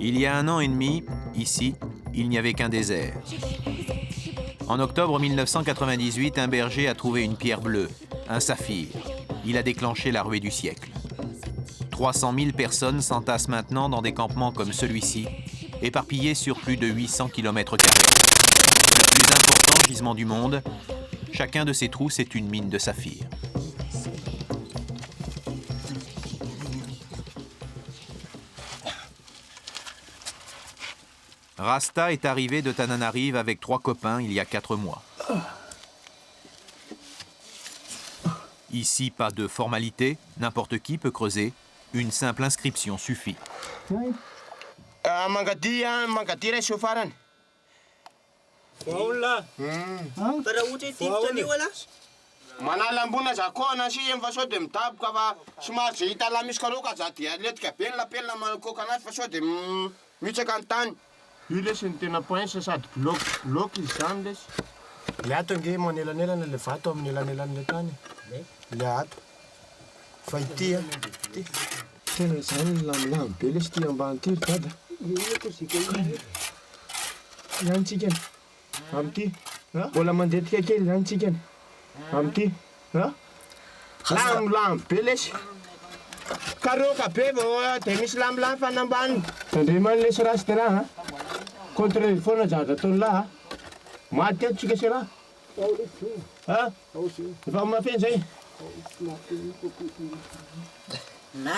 Il y a 1 an et demi, ici, il n'y avait qu'un désert. En octobre 1998, un berger a trouvé une pierre bleue, un saphir. Il a déclenché la ruée du siècle. 300 000 personnes s'entassent maintenant dans des campements comme celui-ci, éparpillés sur plus de 800 km². Les plus importants gisements du monde, chacun de ces trous, c'est une mine de saphir. Rasta est arrivé de Tananarive avec 3 copains il y a 4 mois. Ici, pas de formalité, n'importe qui peut creuser. Une simple inscription suffit. Io lesy ny tena poinsa sady bloky izy zany lesy. Le ato nge manelanelana le vato amin'ny elanelan'le tany. Le ato. Fa ity a. Tena zany lamilamy be lesy ty ambany ty dada. Zany tsika. Amty. Mbola mandetika kely zany tsika. Amty. Lamilamy be lesy. Karoka be vao de misy lamilamy fanambany. Tandremany lesy rasy de raha. Contre foana zaza ataony laha. Maty ato tsika se raha. Efa mafeny zay. Na.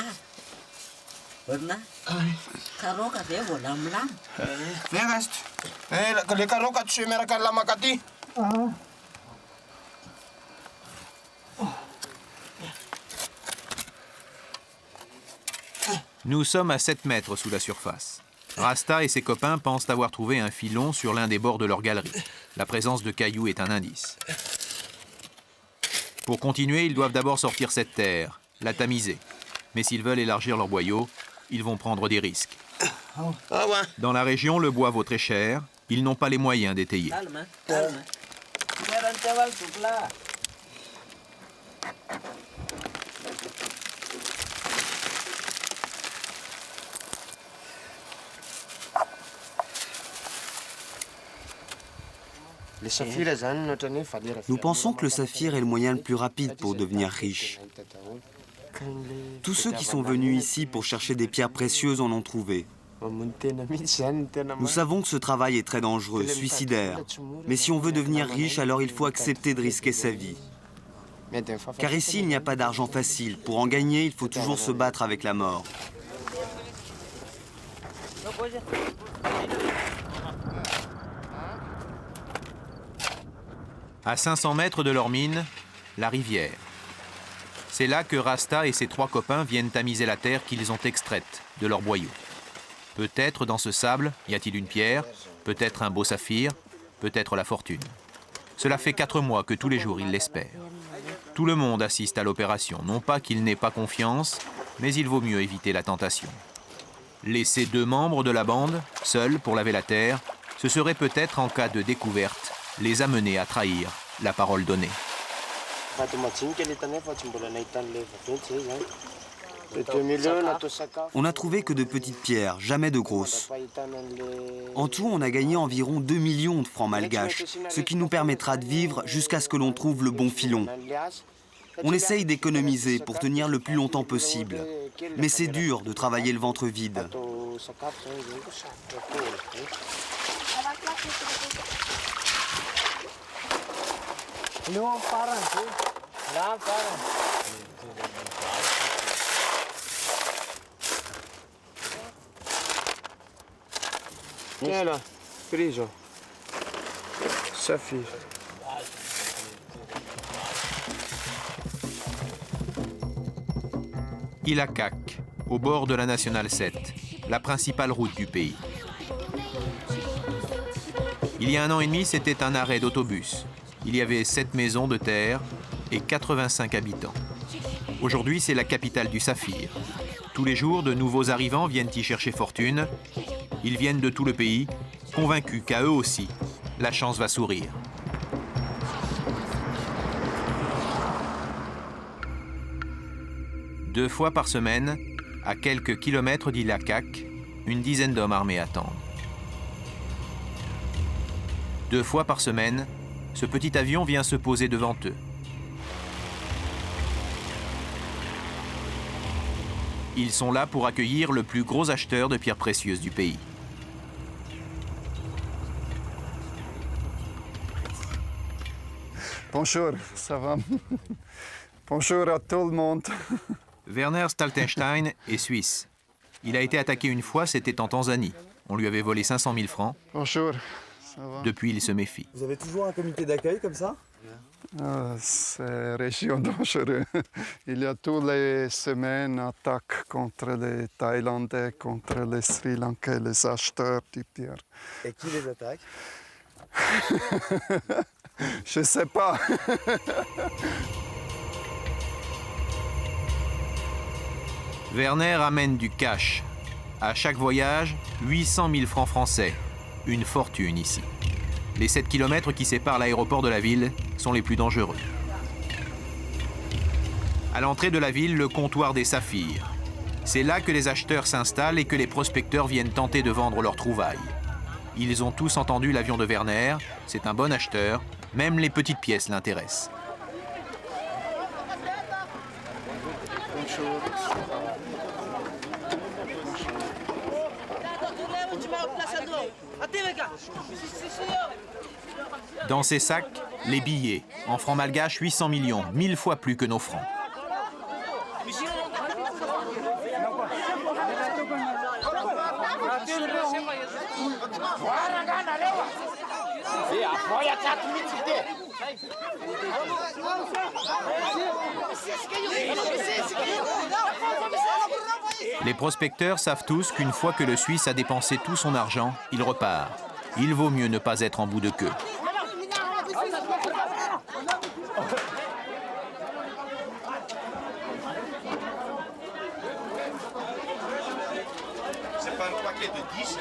Orna. Karoka be vao lamilamy. Verasty. Le karoka tsy miaraka ny lamaka ty. Nous sommes à 7 mètres sous la surface. Rasta et ses copains pensent avoir trouvé un filon sur l'un des bords de leur galerie. La présence de cailloux est un indice. Pour continuer, ils doivent d'abord sortir cette terre, la tamiser. Mais s'ils veulent élargir leur boyau, ils vont prendre des risques. Dans la région, le bois vaut très cher. Ils n'ont pas les moyens d'étayer. Nous pensons que le saphir est le moyen le plus rapide pour devenir riche. Tous ceux qui sont venus ici pour chercher des pierres précieuses en ont trouvé. Nous savons que ce travail est très dangereux, suicidaire. Mais si on veut devenir riche, alors il faut accepter de risquer sa vie. Car ici, il n'y a pas d'argent facile. Pour en gagner, il faut toujours se battre avec la mort. À 500 mètres de leur mine, la rivière. C'est là que Rasta et ses 3 copains viennent tamiser la terre qu'ils ont extraite de leur boyau. Peut-être dans ce sable, y a-t-il une pierre, peut-être un beau saphir, peut-être la fortune. Cela fait 4 mois que tous les jours ils l'espèrent. Tout le monde assiste à l'opération, non pas qu'il n'ait pas confiance, mais il vaut mieux éviter la tentation. Laisser 2 membres de la bande, seuls pour laver la terre, ce serait peut-être, en cas de découverte, les amener à trahir la parole donnée. On n'a trouvé que de petites pierres, jamais de grosses. En tout, on a gagné environ 2 millions de francs malgaches, ce qui nous permettra de vivre jusqu'à ce que l'on trouve le bon filon. On essaye d'économiser pour tenir le plus longtemps possible. Mais c'est dur de travailler le ventre vide. Ela, friso. Saphir. Ilakak, au bord de la Nationale 7, la principale route du pays. Il y a 1 an et demi, c'était un arrêt d'autobus. Il y avait 7 maisons de terre et 85 habitants. Aujourd'hui, c'est la capitale du saphir. Tous les jours, de nouveaux arrivants viennent y chercher fortune. Ils viennent de tout le pays, convaincus qu'à eux aussi, la chance va sourire. Deux fois par semaine, à quelques kilomètres d'Ilakak, une dizaine d'hommes armés attendent. 2 fois par semaine, ce petit avion vient se poser devant eux. Ils sont là pour accueillir le plus gros acheteur de pierres précieuses du pays. Bonjour, ça va? Bonjour à tout le monde. Werner Staltenstein est suisse. Il a été attaqué une fois, c'était en Tanzanie. On lui avait volé 500 000 francs. Bonjour, ça va? Depuis, il se méfie. Vous avez toujours un comité d'accueil comme ça? C'est région dangereuse. Il y a toutes les semaines attaques contre les Thaïlandais, contre les Sri Lankais, les acheteurs de pierre. Et qui les attaque? Je ne sais pas. Werner amène du cash. À chaque voyage, 800 000 francs français. Une fortune ici. Les 7 km qui séparent l'aéroport de la ville sont les plus dangereux. À l'entrée de la ville, le comptoir des saphirs. C'est là que les acheteurs s'installent et que les prospecteurs viennent tenter de vendre leurs trouvailles. Ils ont tous entendu l'avion de Werner, c'est un bon acheteur, même les petites pièces l'intéressent. Dans ces sacs, les billets, en francs malgaches 800 millions, 1000 fois plus que nos francs. Les prospecteurs savent tous qu'une fois que le Suisse a dépensé tout son argent, il repart. Il vaut mieux ne pas être en bout de queue. C'est pas un paquet de 10.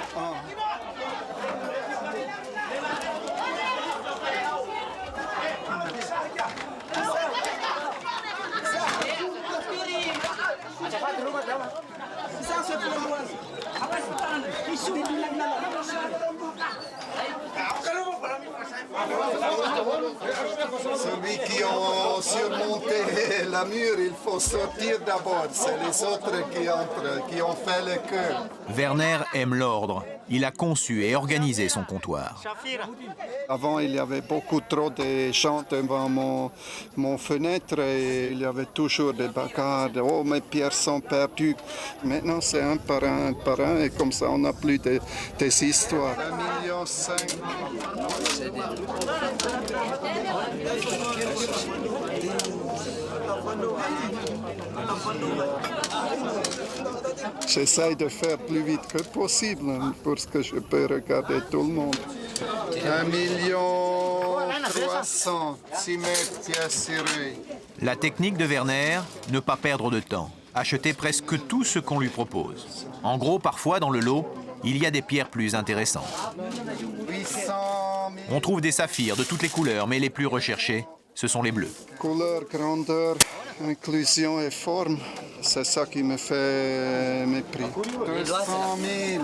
Celui qui a surmonté la mur, il faut sortir d'abord. C'est les autres qui entrent, qui ont fait le cœur. Werner aime l'ordre. Il a conçu et organisé son comptoir. Avant, il y avait beaucoup trop de gens devant mon fenêtre et il y avait toujours des bagarres. Oh, mes pierres sont perdues. Maintenant, c'est un par un et comme ça, on n'a plus des histoires. 1,5 million. J'essaye de faire plus vite que possible pour que je peux regarder tout le monde. 1 million 300, 6 mètres pièces serrées. La technique de Werner, ne pas perdre de temps. Acheter presque tout ce qu'on lui propose. En gros, parfois, dans le lot, il y a des pierres plus intéressantes. 800 000. On trouve des saphirs de toutes les couleurs, mais les plus recherchés, ce sont les bleus. Couleur, grandeur, inclusion et forme, c'est ça qui me fait mes prix. 200 000.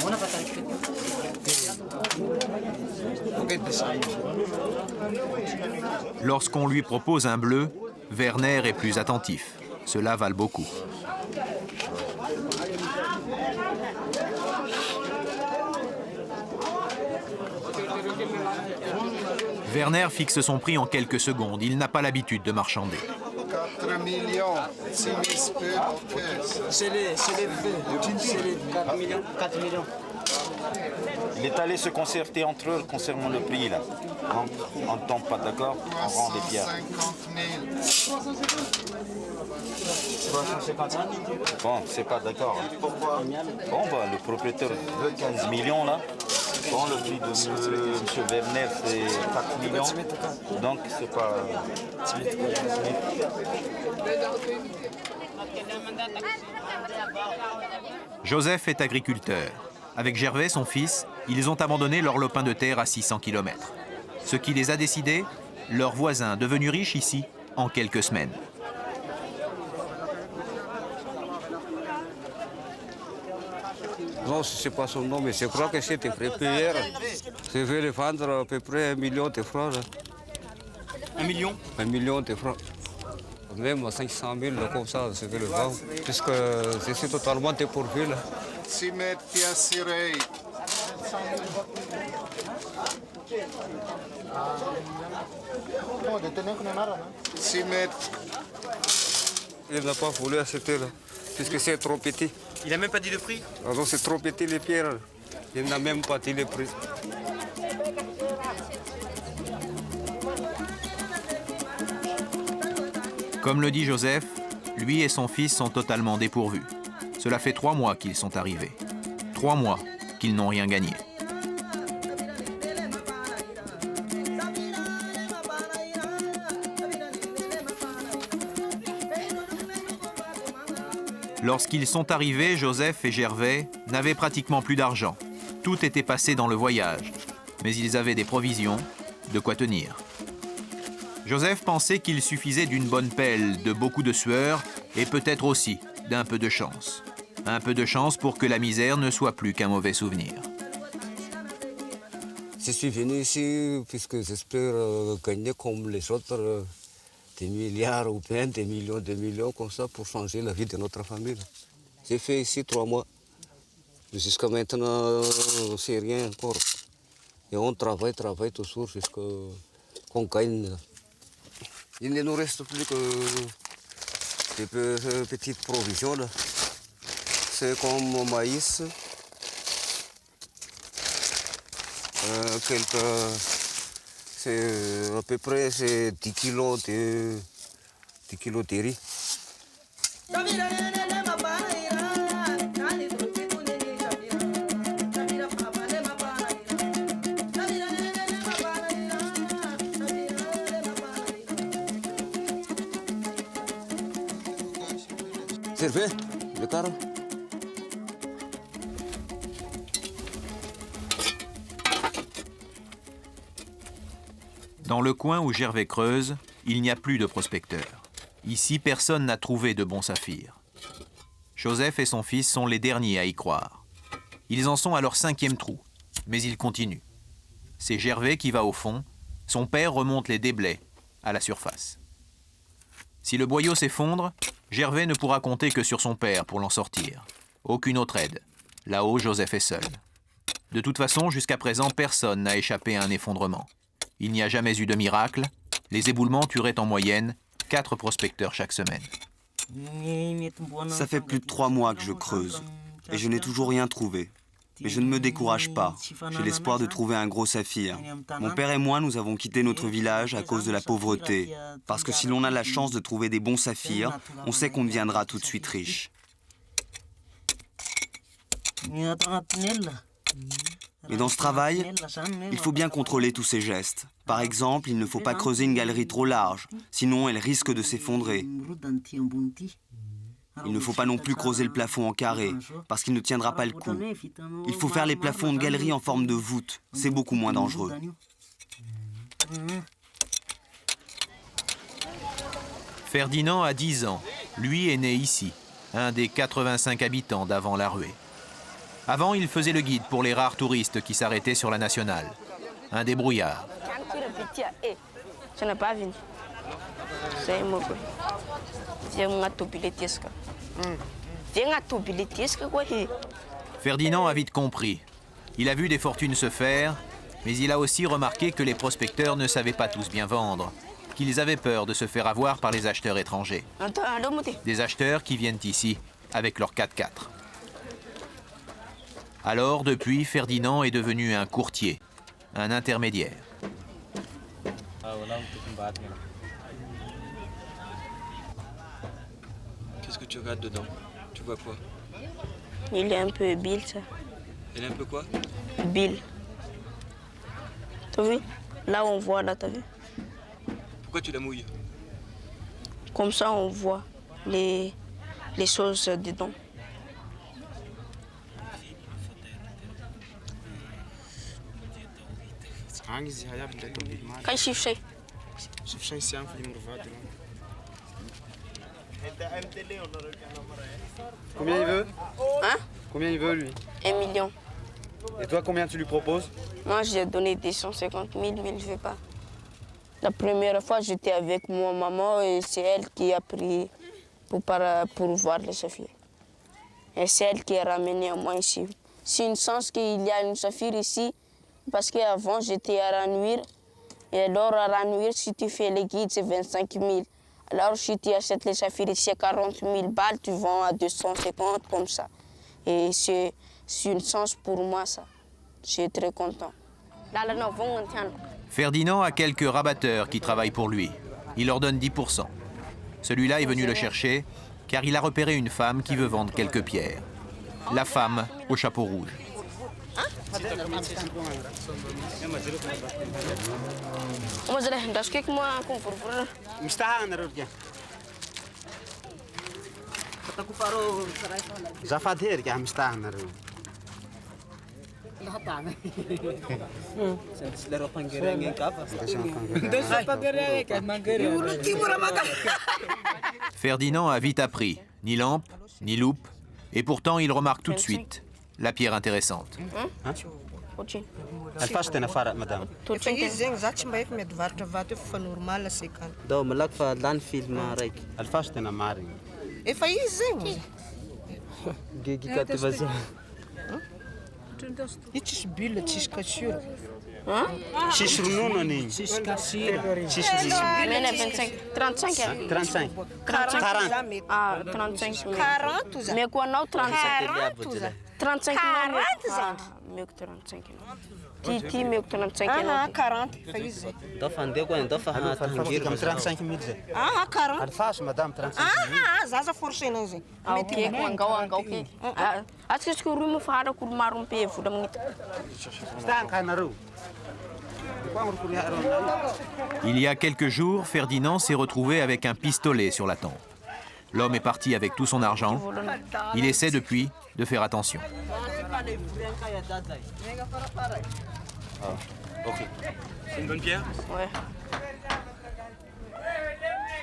Lorsqu'on lui propose un bleu, Werner est plus attentif. Cela vale beaucoup. Werner fixe son prix en quelques secondes. Il n'a pas l'habitude de marchander. 4 millions, 6 000 spurs, ok. C'est les feux. C'est les 4 millions. 4 millions. Il est allé se concerter entre eux concernant le prix là. On ne tombe pas d'accord, on rend des pierres. 350 000. Bon, c'est pas d'accord. Pourquoi? Bon, bah, le propriétaire veut 15 millions là. Bon, le prix de M. Werner, c'est 4 millions. Donc, c'est pas... Joseph est agriculteur. Avec Gervais, son fils, ils ont abandonné leur lopin de terre à 600 km. Ce qui les a décidés, leurs voisins devenus riches ici en quelques semaines. Non, je ne sais pas son nom, mais je crois que c'était préparé. Je vais le vendre à peu près 1 million de francs. Là. 1 million? 1 million de francs. Même 500 000, comme ça, je vais le vendre, puisque je suis totalement dépourvu. Là. Il n'a pas voulu acheter, là, puisque c'est trop petit. Il n'a même pas dit le prix? Ah non, c'est trop petit les pierres. Il n'a même pas dit le prix. Comme le dit Joseph, lui et son fils sont totalement dépourvus. Cela fait 3 mois qu'ils sont arrivés. 3 mois qu'ils n'ont rien gagné. Lorsqu'ils sont arrivés, Joseph et Gervais n'avaient pratiquement plus d'argent. Tout était passé dans le voyage, mais ils avaient des provisions, de quoi tenir. Joseph pensait qu'il suffisait d'une bonne pelle, de beaucoup de sueur et peut-être aussi d'un peu de chance. Un peu de chance pour que la misère ne soit plus qu'un mauvais souvenir. Je suis venu ici puisque j'espère gagner comme les autres des milliards ou bien des millions comme ça pour changer la vie de notre famille. J'ai fait ici 3 mois. Jusqu'à maintenant, on ne sait rien encore. Et on travaille toujours jusqu'à qu'on gagne. Il ne nous reste plus que des petites provisions. C'est comme maïs, c'est à peu près 10 kilos de riz. Servez, le carreau. Dans le coin où Gervais creuse, il n'y a plus de prospecteurs. Ici, personne n'a trouvé de bons saphirs. Joseph et son fils sont les derniers à y croire. Ils en sont à leur 5e trou, mais ils continuent. C'est Gervais qui va au fond, son père remonte les déblais à la surface. Si le boyau s'effondre, Gervais ne pourra compter que sur son père pour l'en sortir. Aucune autre aide. Là-haut, Joseph est seul. De toute façon, jusqu'à présent, personne n'a échappé à un effondrement. Il n'y a jamais eu de miracle. Les éboulements tueraient en moyenne 4 prospecteurs chaque semaine. Ça fait plus de 3 mois que je creuse et je n'ai toujours rien trouvé. Mais je ne me décourage pas. J'ai l'espoir de trouver un gros saphir. Mon père et moi, nous avons quitté notre village à cause de la pauvreté. Parce que si l'on a la chance de trouver des bons saphirs, on sait qu'on deviendra tout de suite riche. Mais dans ce travail, il faut bien contrôler tous ces gestes. Par exemple, il ne faut pas creuser une galerie trop large, sinon elle risque de s'effondrer. Il ne faut pas non plus creuser le plafond en carré, parce qu'il ne tiendra pas le coup. Il faut faire les plafonds de galerie en forme de voûte, c'est beaucoup moins dangereux. Ferdinand a 10 ans. Lui est né ici, un des 85 habitants d'avant la ruée. Avant, il faisait le guide pour les rares touristes qui s'arrêtaient sur la nationale. Un débrouillard. Je n'ai pas vu. C'est moi. Ferdinand a vite compris. Il a vu des fortunes se faire, mais il a aussi remarqué que les prospecteurs ne savaient pas tous bien vendre, qu'ils avaient peur de se faire avoir par les acheteurs étrangers. Des acheteurs qui viennent ici avec leur 4x4. Alors, depuis, Ferdinand est devenu un courtier, un intermédiaire. Qu'est-ce que tu regardes dedans? Tu vois quoi? Il est un peu bile, ça. Elle est un peu quoi? Bile. T'as vu? Là, on voit, là, t'as vu? Pourquoi tu la mouilles? Comme ça, on voit les choses dedans. Combien il veut? Hein? Combien il veut, lui? 1 million. Et toi, combien tu lui proposes? Moi, j'ai donné 250 000, mais il ne veut pas. La première fois, j'étais avec ma maman et c'est elle qui a pris pour voir le saphir. Et c'est elle qui a ramené à moi ici. C'est une chance qu'il y a une saphir ici, parce qu'avant, j'étais à Ranouir. Et alors, à Ranouir, si tu fais les guides, c'est 25 000. Alors, si tu achètes les saphirs ici à 40 000 balles, tu vends à 250 comme ça. Et c'est une chance pour moi, ça. Je suis très content. Ferdinand a quelques rabatteurs qui travaillent pour lui. Il leur donne 10%. Celui-là est venu le chercher car il a repéré une femme qui veut vendre quelques pierres. La femme au chapeau rouge. Ferdinand a vite appris, ni lampe, ni loupe, et pourtant il remarque tout de suite la pierre intéressante. Ah, 35 000. Mais quoi, non, 35 35 000. Mieux que 35 000. Titi, mieux que 35 000. 40. 35 000. 40. Alface, madame, 35 000. Zaza forcé não, Zé. Ok, angau que. Acho que o rumo fara com o marrom pevo da muito. Il y a quelques jours, Ferdinand s'est retrouvé avec un pistolet sur la tempe. L'homme est parti avec tout son argent. Il essaie depuis de faire attention. Ok. C'est une bonne pierre? Ouais.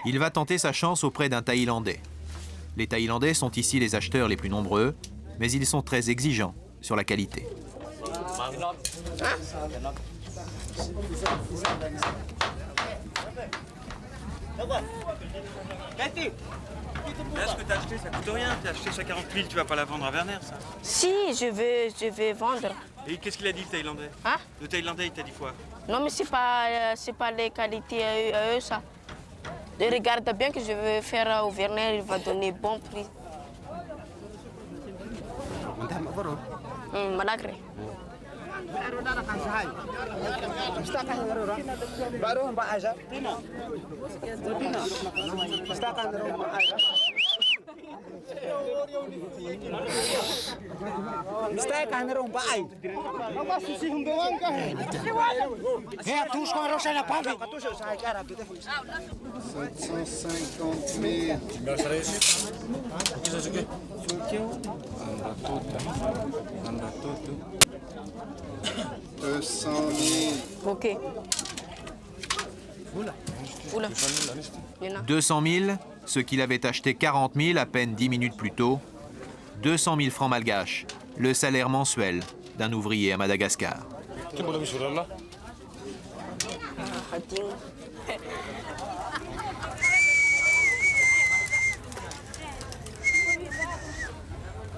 Il va tenter sa chance auprès d'un Thaïlandais. Les Thaïlandais sont ici les acheteurs les plus nombreux, mais ils sont très exigeants sur la qualité. Là, ce que t'as acheté, ça coûte rien. T'as acheté ça 40 000, tu vas pas la vendre à Werner, ça? Si, je vais vendre. Et qu'est-ce qu'il a dit, le Thaïlandais? Hein? Le Thaïlandais, il t'a dit quoi? Non, mais c'est pas les qualités à eux, ça. Et regarde bien que je vais faire au Werner, il va donner bon prix. Malgré. Ok. 200 000, ce qu'il avait acheté 40 000 à peine 10 minutes plus tôt. 200 000 francs malgaches, le salaire mensuel d'un ouvrier à Madagascar.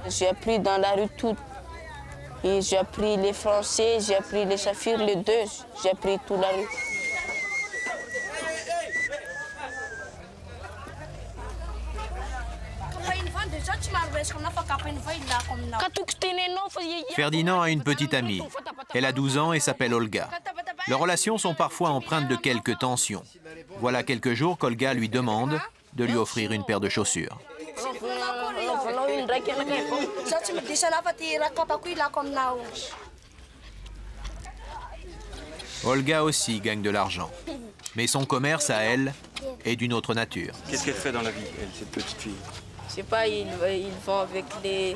J'ai appris dans la rue tout. Et j'ai appris les français, j'ai appris les saphirs, les deux. J'ai appris toute la rue. Ferdinand a une petite amie. Elle a 12 ans et s'appelle Olga. Leurs relations sont parfois empreintes de quelques tensions. Voilà quelques jours qu'Olga lui demande de lui offrir une paire de chaussures. Olga aussi gagne de l'argent. Mais son commerce à elle est d'une autre nature. Qu'est-ce qu'elle fait dans la vie, elle, cette petite fille? Je sais pas, ils vont avec les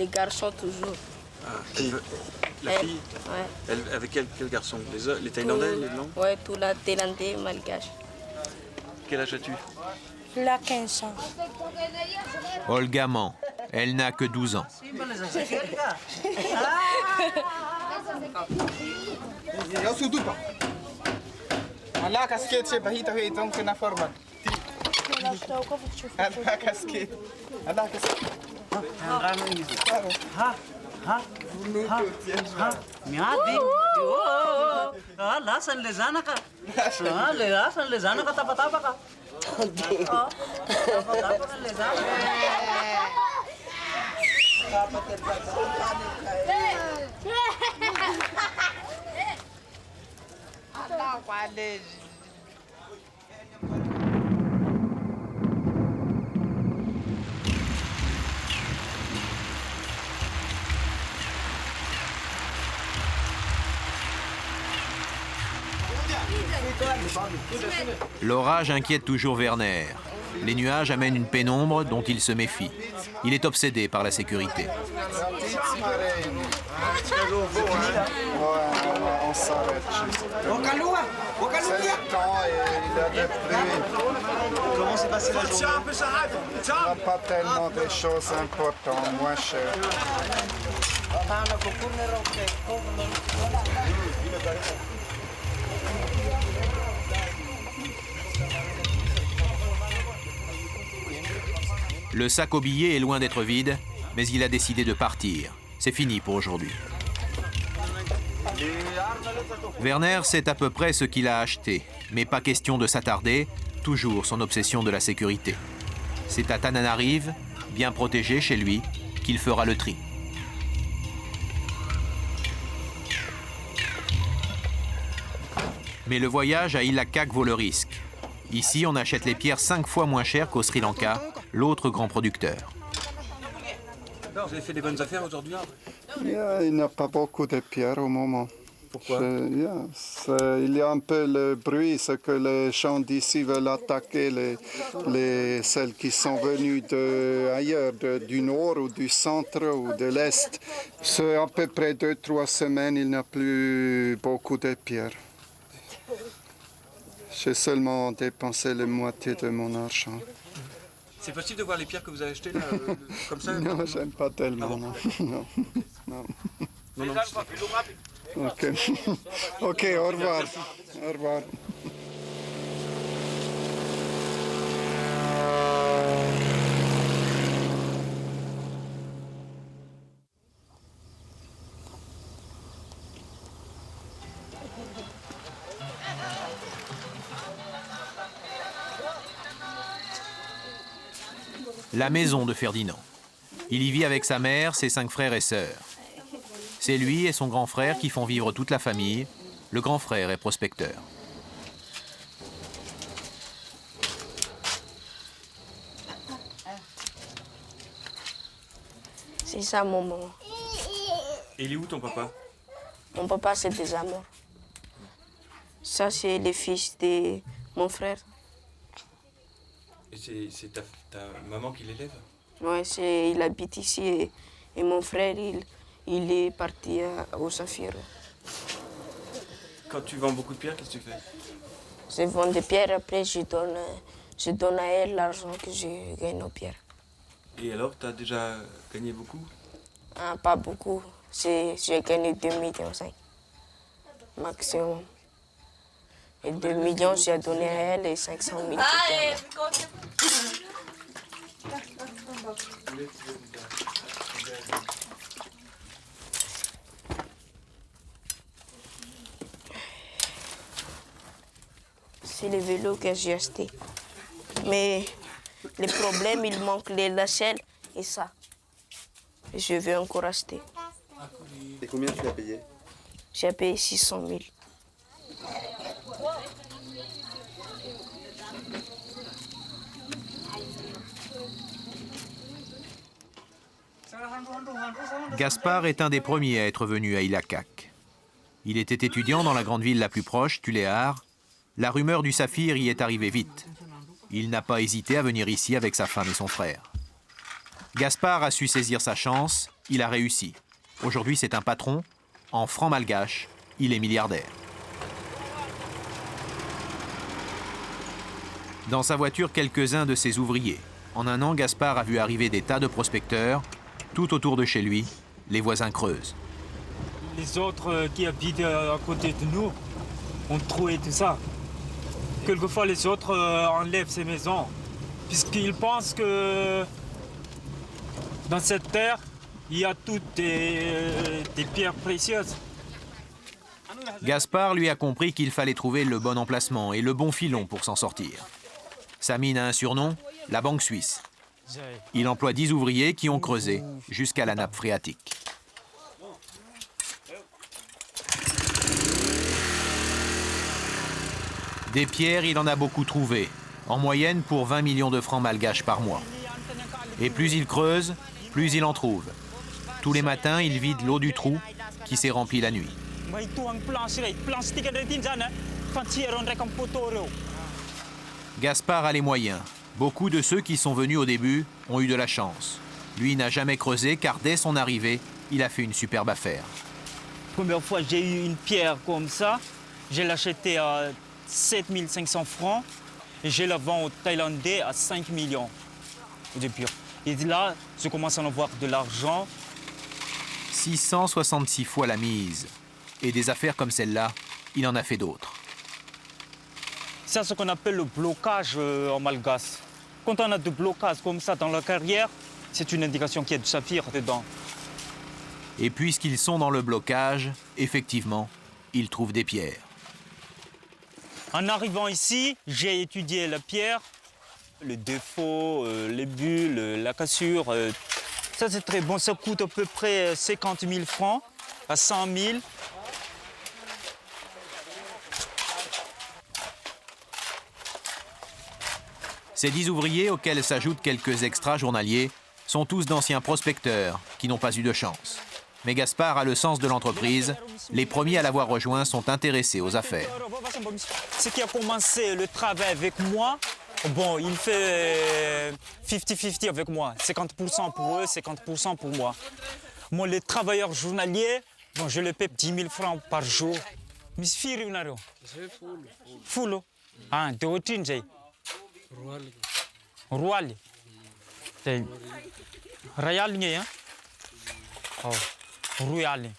garçons toujours. Ah, la fille? Ouais. Elle, avec quel garçon? Les Thaïlandais, les Blancs? Ouais, tout la Thaïlandais, malgache. Quel âge as-tu? Là, 15 ans. Olga ment. Elle n'a que 12 ans. L'orage inquiète toujours Werner. Les nuages amènent une pénombre dont il se méfie. Il est obsédé par la sécurité. On s'arrête. C'est le temps et il y a des pluies. Comment s'est passé la journée? Il n'y a pas tellement de choses importantes, moins chères. Le sac au billet est loin d'être vide, mais il a décidé de partir. C'est fini pour aujourd'hui. Werner sait à peu près ce qu'il a acheté, mais pas question de s'attarder, toujours son obsession de la sécurité. C'est à Tananarive, bien protégé chez lui, qu'il fera le tri. Mais le voyage à Illakak vaut le risque. Ici, on achète les pierres 5 fois moins cher qu'au Sri Lanka, l'autre grand producteur. Vous avez fait des bonnes affaires aujourd'hui? Il n'y a pas beaucoup de pierres au moment. Pourquoi? Il y a un peu le bruit, c'est que les gens d'ici veulent attaquer celles qui sont venues ailleurs, du nord ou du centre ou de l'est. C'est à peu près 2-3 semaines, il n'y a plus beaucoup de pierres. J'ai seulement dépensé la moitié de mon argent. C'est possible de voir les pierres que vous avez achetées là, comme ça? Non, j'aime pas tellement. Non. Non. Non. Non. Ok. Ok, au revoir. Au revoir. La maison de Ferdinand. Il y vit avec sa mère, ses 5 frères et sœurs. C'est lui et son grand frère qui font vivre toute la famille. Le grand frère est prospecteur. C'est ça mon maman. Et il est où ton papa? Mon papa, c'est déjà mort. Ça, c'est le fils de mon frère. Et c'est ta maman qui l'élève? Oui, il habite ici et mon frère, il est parti au Saphir. Quand tu vends beaucoup de pierres, qu'est-ce que tu fais? Je vends des pierres, après je donne à elle l'argent que je gagne aux pierres. Et alors, tu as déjà gagné beaucoup? Ah, pas beaucoup. J'ai gagné 2,5 millions maximum. Et 2 millions, j'ai donné à elle et 500 000. C'est le vélo que j'ai acheté. Mais le problème, il manque les lacets et ça. Je veux encore acheter. Et combien tu l'as payé? J'ai payé 600 000. Gaspard est un des premiers à être venu à Illakak. Il était étudiant dans la grande ville la plus proche, Tuléar. La rumeur du saphir y est arrivée vite. Il n'a pas hésité à venir ici avec sa femme et son frère. Gaspard a su saisir sa chance, il a réussi. Aujourd'hui, c'est un patron. En franc malgache, il est milliardaire. Dans sa voiture, quelques-uns de ses ouvriers. En un an, Gaspard a vu arriver des tas de prospecteurs. Tout autour de chez lui, les voisins creusent. Les autres qui habitent à côté de nous ont trouvé tout ça. Quelquefois, les autres enlèvent ces maisons, puisqu'ils pensent que dans cette terre, il y a toutes des pierres précieuses. Gaspard lui a compris qu'il fallait trouver le bon emplacement et le bon filon pour s'en sortir. Sa mine a un surnom, la Banque Suisse. Il emploie 10 ouvriers qui ont creusé jusqu'à la nappe phréatique. Des pierres, il en a beaucoup trouvé, en moyenne pour 20 millions de francs malgaches par mois. Et plus il creuse, plus il en trouve. Tous les matins, il vide l'eau du trou qui s'est rempli la nuit. Gaspard a les moyens. Beaucoup de ceux qui sont venus au début ont eu de la chance. Lui n'a jamais creusé car dès son arrivée, il a fait une superbe affaire. Première fois, j'ai eu une pierre comme ça. Je l'ai achetée à 7500 francs et je la vends aux Thaïlandais à 5 millions au début. Et là, je commence à en avoir de l'argent. 666 fois la mise. Et des affaires comme celle-là, il en a fait d'autres. C'est ce qu'on appelle le blocage en malgache. Quand on a du blocage comme ça dans la carrière, c'est une indication qu'il y a du saphir dedans. Et puisqu'ils sont dans le blocage, effectivement, ils trouvent des pierres. En arrivant ici, j'ai étudié la pierre, le défaut, les bulles, la cassure. Ça, c'est très bon. Ça coûte à peu près 50 000 francs à 100 000. Ces 10 ouvriers, auxquels s'ajoutent quelques extras journaliers, sont tous d'anciens prospecteurs qui n'ont pas eu de chance. Mais Gaspard a le sens de l'entreprise. Les premiers à l'avoir rejoint sont intéressés aux affaires. Ce qui a commencé le travail avec moi, bon, il fait 50-50 avec moi. 50% pour eux, 50% pour moi. Moi, les travailleurs journaliers, bon, je les paie 10 000 francs par jour. Mais c'est full. Ah, de routine, j'ai. Ruali. Rayal ni ya. Oh, Ruali.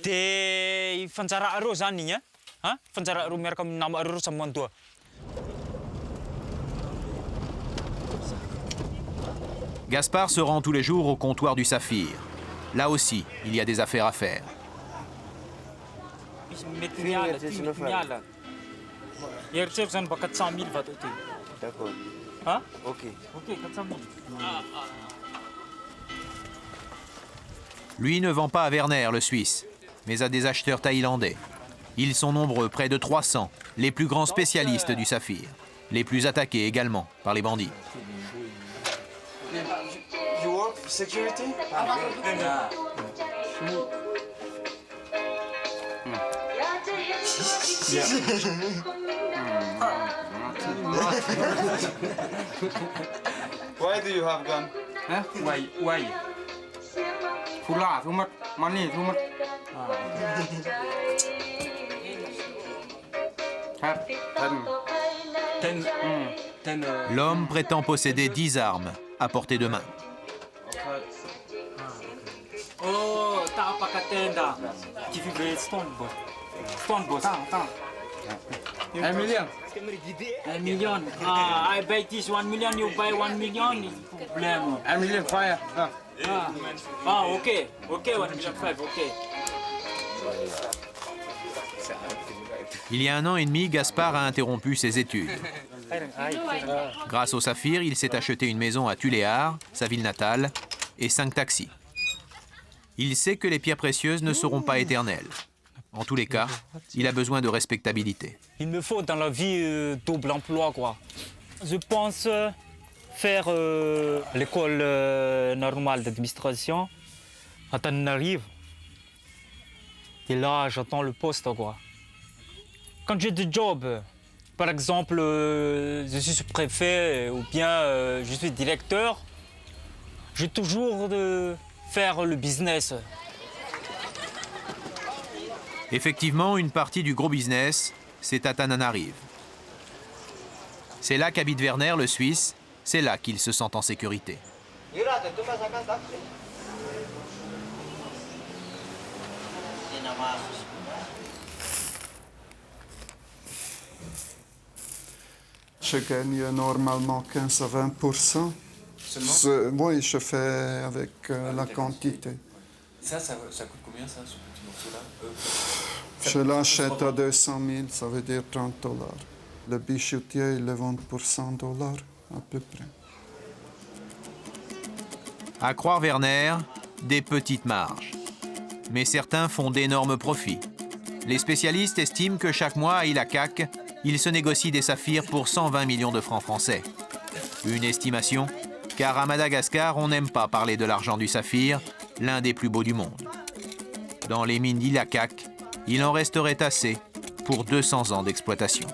Te fancara aro zani ya. Hein? Fancara aro mereka nama aro sama tua. Gaspard se rend tous les jours au comptoir du Saphir. Là aussi, il y a des affaires à faire. D'accord. Hein? Ok. Ok, 400 000. Lui ne vend pas à Werner, le Suisse, mais à des acheteurs thaïlandais. Ils sont nombreux, près de 300, les plus grands spécialistes du saphir. Les plus attaqués également par les bandits. You work for security? Why do you have gun? Huh? Why? Pula, too much money, too much. L'homme prétend posséder 10 armes à portée de main. Oh, tak apa katenda. Give you stone boss. Stone boss. A million. $1 million. I buy this 1 million, you buy 1 million, is problem. A million fire. Okay. Okay, 1 million 5, okay. Il y a 1 an et demi, Gaspard a interrompu ses études. Grâce au saphir, il s'est acheté une maison à Tuléar, sa ville natale, et 5 taxis. Il sait que les pierres précieuses ne seront pas éternelles. En tous les cas, il a besoin de respectabilité. Il me faut dans la vie double emploi, quoi. Je pense faire l'école normale d'administration à Tananarive. Et là, j'attends le poste, quoi. Quand j'ai des jobs, par exemple, je suis sous-préfet ou bien je suis directeur, j'ai toujours de faire le business. Effectivement, une partie du gros business, c'est à Tananarive. C'est là qu'habite Werner, le Suisse, c'est là qu'il se sent en sécurité. Je gagne normalement 15 à 20%. Oui, je fais avec la quantité. Ça coûte combien, ça, ce petit morceau-là Je l'achète à 200 000, ça veut dire 30 $. Le bijoutier, il le vend pour 100 $, à peu près. À croire Werner, des petites marges. Mais certains font d'énormes profits. Les spécialistes estiment que chaque mois à Ilakak, il se négocie des saphirs pour 120 millions de francs français. Une estimation, car à Madagascar, on n'aime pas parler de l'argent du saphir, l'un des plus beaux du monde. Dans les mines d'Ilakak, il en resterait assez pour 200 ans d'exploitation.